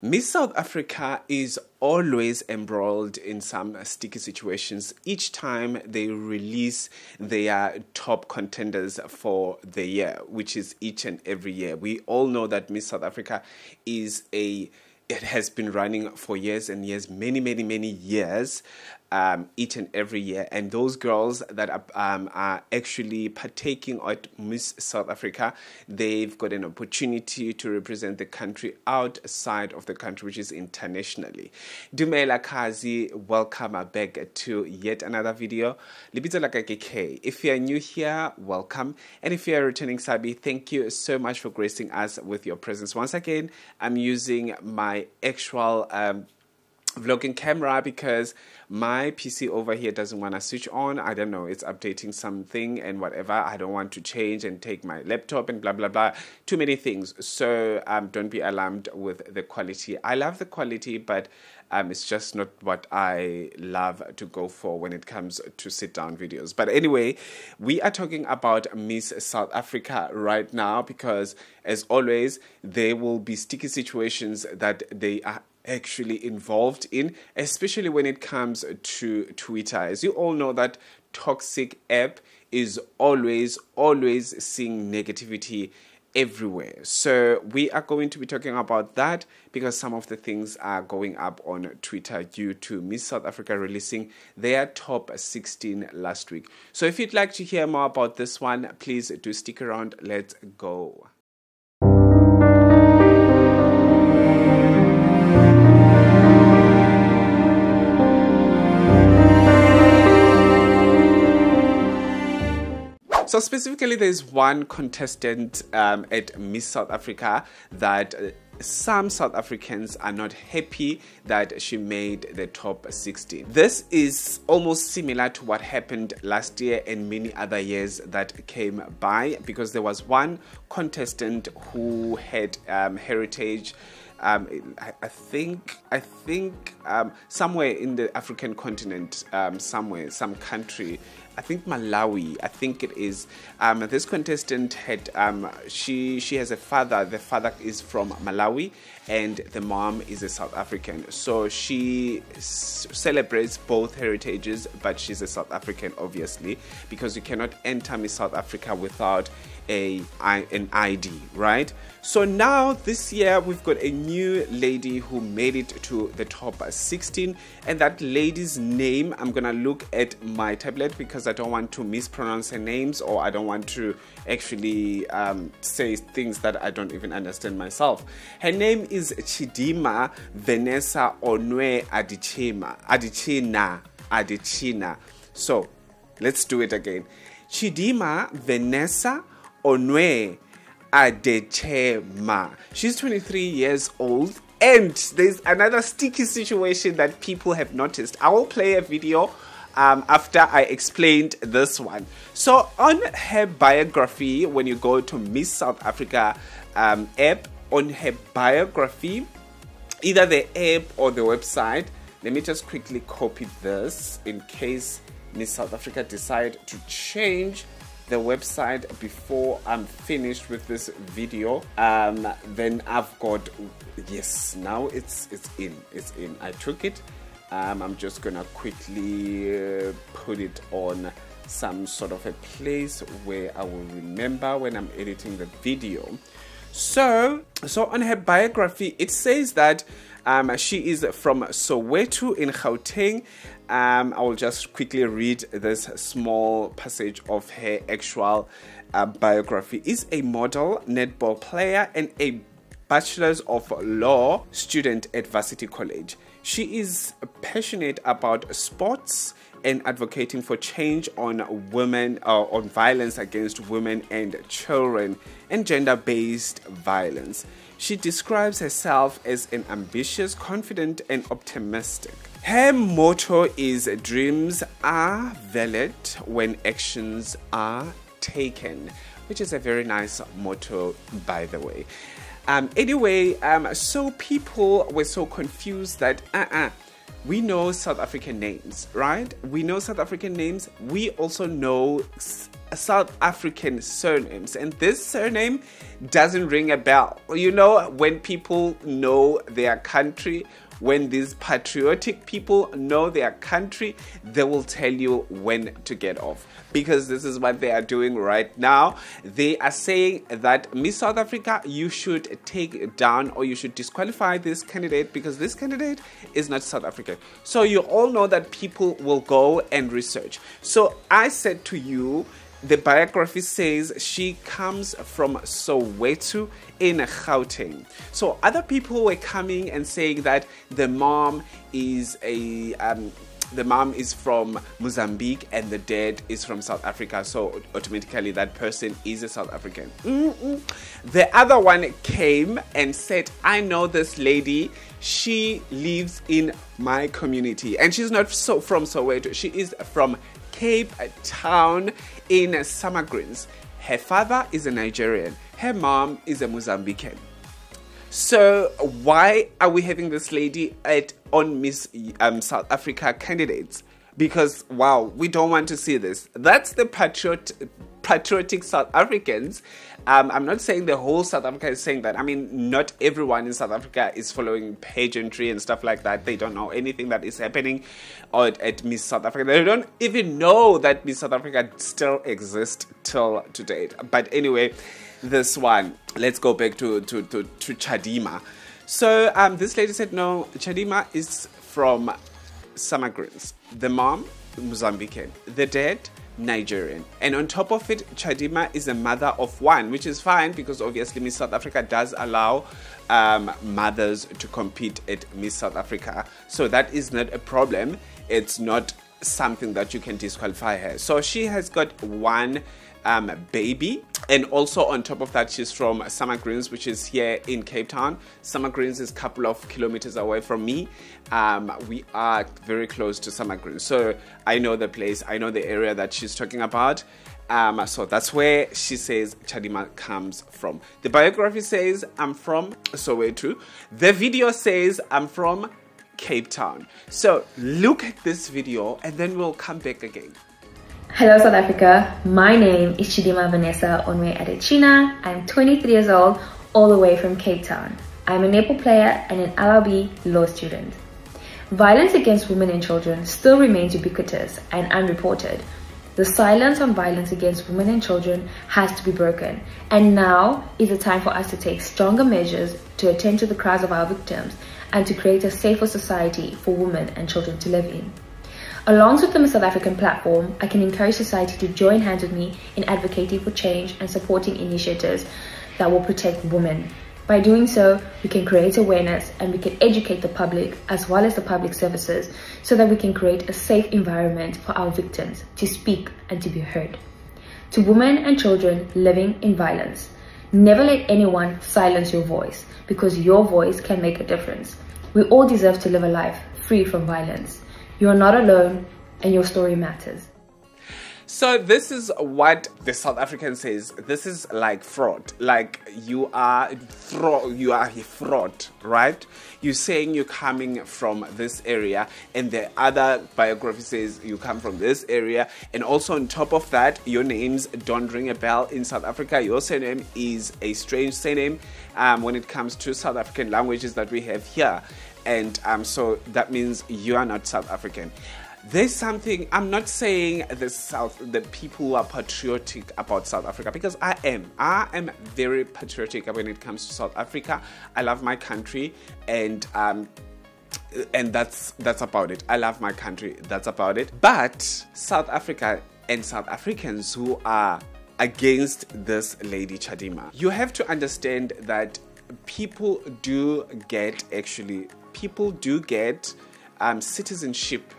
Miss South Africa is always embroiled in some sticky situations each time they release their top contenders for the year, which is each and every year. We all know that Miss South Africa it has been running for years and years, many years, each and every year. And those girls that are actually partaking at Miss South Africa, they've got an opportunity to represent the country outside of the country, which is internationally. Dumela Kazi, welcome back to yet another video. If you are new here, welcome. And if you are returning Sabi, thank you so much for gracing us with your presence. Once again, I'm using my actual vlogging camera because my PC over here doesn't want to switch on. I don't know, it's updating something and whatever. I don't want to change and take my laptop and blah blah blah, too many things. So don't be alarmed with the quality. I love the quality, but it's just not what I love to go for when it comes to sit down videos. But anyway, we are talking about Miss South Africa right now because, as always, there will be sticky situations that they are actually involved in, especially when it comes to Twitter. As you all know, that toxic app is always seeing negativity everywhere. So we are going to be talking about that because some of the things are going up on Twitter due to Miss South Africa releasing their top 16 last week. So if you'd like to hear more about this one, please do stick around. Let's go. So specifically, there's one contestant at Miss South Africa that some South Africans are not happy that she made the top 16. This is almost similar to what happened last year and many other years that came by, because there was one contestant who had heritage. I think somewhere in the African continent, some country, I think Malawi, I think it is. This contestant had, she has a father. The father is from Malawi and the mom is a South African. So she celebrates both heritages, but she's a South African, obviously, because you cannot enter Miss South Africa without an ID, right? So now this year we've got a new lady who made it to the top 16, and that lady's name, I'm gonna look at my tablet because I don't want to mispronounce her names, or I don't want to actually say things that I don't even understand myself. Her name is Chidima Vanessa Onwe Adichina. So let's do it again. Chidima Vanessa Onwe Adechema. She's 23 years old, and there's another sticky situation that people have noticed. I will play a video after I explained this one. So on her biography, when you go to Miss South Africa app, on her biography, either the app or the website, let me just quickly copy this in case Miss South Africa decide to change the website before I'm finished with this video. Then I've got, yes, now it's in. I took it. I'm just gonna quickly put it on some sort of a place where I will remember when I'm editing the video. So on her biography, it says that she is from Soweto in Gauteng. I will just quickly read this small passage of her actual biography. Is a model, netball player, and a Bachelor's of Law student at Varsity College. She is passionate about sports and advocating for change on women, on violence against women and children, and gender-based violence. She describes herself as an ambitious, confident, and optimistic. Her motto is "Dreams are valid when actions are taken," which is a very nice motto, by the way. Anyway, so people were so confused that we know South African names, right? We know South African names. We also know South African surnames, and this surname doesn't ring a bell. You know, when people know their country, when these patriotic people know their country, they will tell you when to get off, because this is what they are doing right now. They are saying that Miss South Africa, you should take down or you should disqualify this candidate because this candidate is not South African. So you all know that people will go and research. So I said to you, the biography says she comes from Soweto in Gauteng. So other people were coming and saying that the mom is from Mozambique and the dad is from South Africa, so automatically that person is a South African. The other one came and said, I know this lady, she lives in my community, and she's not from Soweto, she is from Cape Town in Summergreens. Her father is a Nigerian, her mom is a Mozambican. So why are we having this lady on Miss South Africa candidates? Because, wow, we don't want to see this. That's the patriotic South Africans. I'm not saying the whole South Africa is saying that. I mean, not everyone in South Africa is following pageantry and stuff like that. They don't know anything that is happening at Miss South Africa. They don't even know that Miss South Africa still exists till to date. But anyway, this one, let's go back to Chadima. So this lady said, no, Chadima is from Summergreens. The mom, Mozambican. The dad, Nigerian. And on top of it, Chadima is a mother of one, which is fine because obviously Miss South Africa does allow mothers to compete at Miss South Africa. So that is not a problem. It's not something that you can disqualify her. So she has got one baby, and also on top of that, she's from Summergreens, which is here in Cape Town. Summergreens is a couple of kilometers away from me. We are very close to Summergreens, so I know the place, I know the area that she's talking about. So that's where she says Chadima comes from. The biography says I'm from Soweto. The video says I'm from Cape Town. So look at this video and then we'll come back again. Hello South Africa, my name is Chidima Vanessa Onwe Adechina. I'm 23 years old, all the way from Cape Town. I'm a netball player and an LLB law student. Violence against women and children still remains ubiquitous and unreported. The silence on violence against women and children has to be broken, and now is the time for us to take stronger measures to attend to the cries of our victims and to create a safer society for women and children to live in. Along with the Miss South African platform, I can encourage society to join hands with me in advocating for change and supporting initiatives that will protect women. By doing so, we can create awareness and we can educate the public as well as the public services so that we can create a safe environment for our victims to speak and to be heard. To women and children living in violence, never let anyone silence your voice, because your voice can make a difference. We all deserve to live a life free from violence. You are not alone, and your story matters. So this is what the South African says. This is like fraud. Like you are a fraud, right? You're saying you're coming from this area, and the other biography says you come from this area, and also on top of that, your names don't ring a bell in South Africa. Your surname is a strange surname when it comes to South African languages that we have here. And so that means you are not South African. There's something, I'm not saying the people who are patriotic about South Africa, because I am very patriotic when it comes to South Africa. I love my country, and that's about it. I love my country, that's about it. But South Africa and South Africans who are against this lady Chadima, you have to understand that people do get citizenship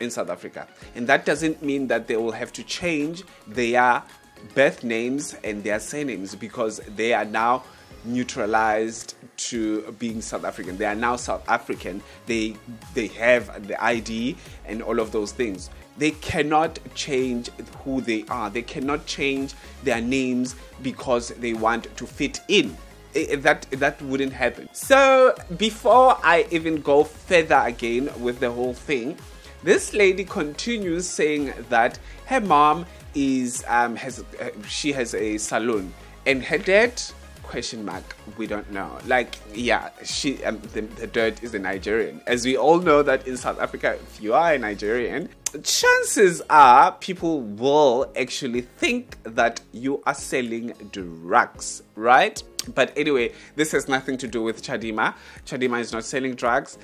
in South Africa, and that doesn't mean that they will have to change their birth names and their surnames, because they are now neutralized to being South African. They are now South African. They have the ID and all of those things. They cannot change who they are. They cannot change their names because they want to fit in. That wouldn't happen. So before I even go further again with the whole thing, this lady continues saying that her mom is she has a salon, and her dad, ? We don't know. Like, yeah, the dad is a Nigerian. As we all know that in South Africa, if you are a Nigerian, chances are people will actually think that you are selling drugs, right? But anyway, this has nothing to do with Chadima. Chadima is not selling drugs.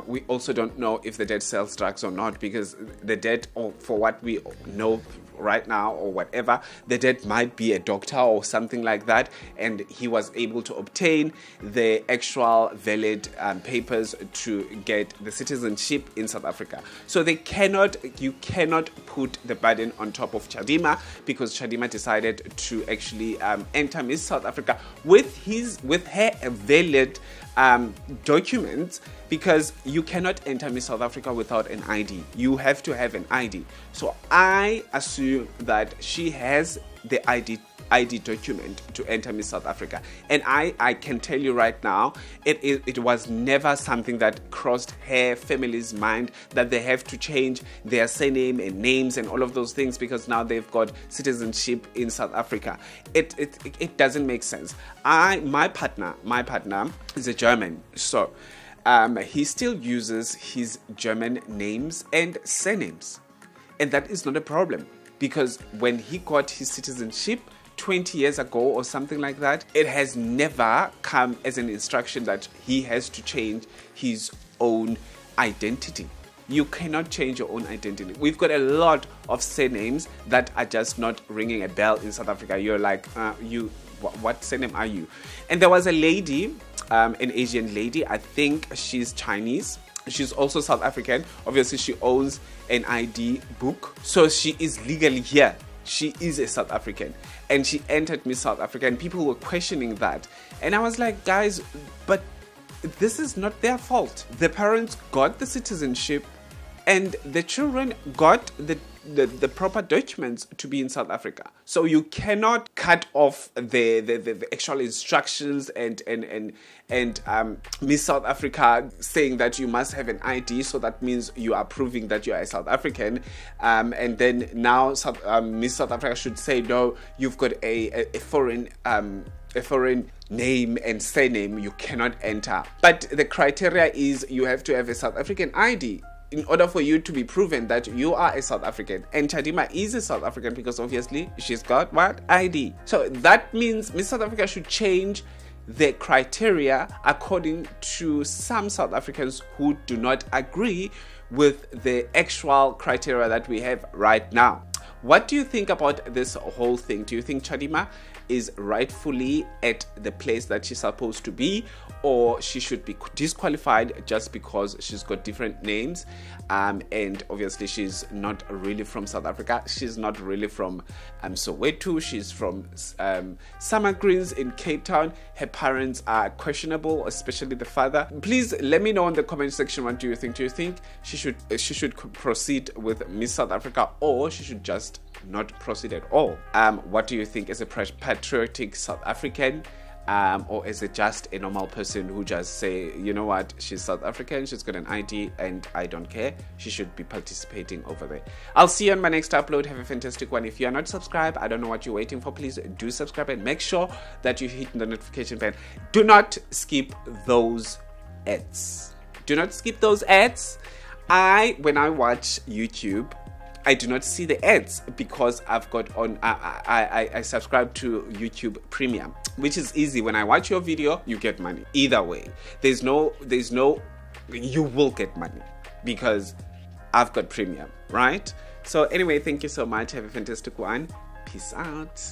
We also don't know if the dad sells drugs or not, because the dad, or for what we know right now or whatever, the dad might be a doctor or something like that, and he was able to obtain the actual valid papers to get the citizenship in South Africa. So you cannot put the burden on top of Chadima, because Chadima decided to actually enter Miss South Africa with her valid documents, because you cannot enter Miss South Africa without an ID. You have to have an ID. So I assume that she has the ID document to enter Miss South Africa. And I can tell you right now, it was never something that crossed her family's mind that they have to change their surname and names and all of those things because now they've got citizenship in South Africa. It doesn't make sense. My partner is a German, so he still uses his German names and surnames, and that is not a problem, because when he got his citizenship 20 years ago or something like that, it has never come as an instruction that he has to change his own identity. You cannot change your own identity. We've got a lot of surnames that are just not ringing a bell in South Africa. You're like, what surname are you? And there was a lady, an Asian lady, I think she's Chinese. She's also South African. Obviously, she owns an ID book, so she is legally here. She is a South African, and she entered Miss South Africa, and people were questioning that. And I was like, guys, but this is not their fault. The parents got the citizenship, and the children got the proper documents to be in South Africa. So you cannot cut off the actual instructions and Miss South Africa saying that you must have an ID, so that means you are proving that you are a South African, and then now Miss South Africa should say, no, you've got a foreign name and surname, you cannot enter. But the criteria is you have to have a South African ID in order for you to be proven that you are a South African. And Chadima is a South African because obviously she's got what? ID. So that means Miss South Africa should change the criteria according to some South Africans who do not agree with the actual criteria that we have right now. What do you think about this whole thing? Do you think Chadima is rightfully at the place that she's supposed to be, or she should be disqualified just because she's got different names, and obviously she's not really from South Africa? She's not really from Soweto. She's from Summer Greens in Cape Town. Her parents are questionable, especially the father. Please let me know in the comment section, what do you think? Do you think she should proceed with Miss South Africa, or she should just not proceed at all? What do you think? As a patriotic South African, or is it just a normal person who just say, you know what, she's South African, she's got an ID, and I don't care, she should be participating over there? I'll see you on my next upload. Have a fantastic one. If you are not subscribed, I don't know what you're waiting for. Please do subscribe and make sure that you hit the notification bell. Do not skip those ads. Do not skip those ads. When I watch YouTube, I do not see the ads because I've got on, I subscribe to YouTube Premium, which is easy. When I watch your video, you get money. Either way, you will get money because I've got Premium, right? So anyway, thank you so much. Have a fantastic one. Peace out.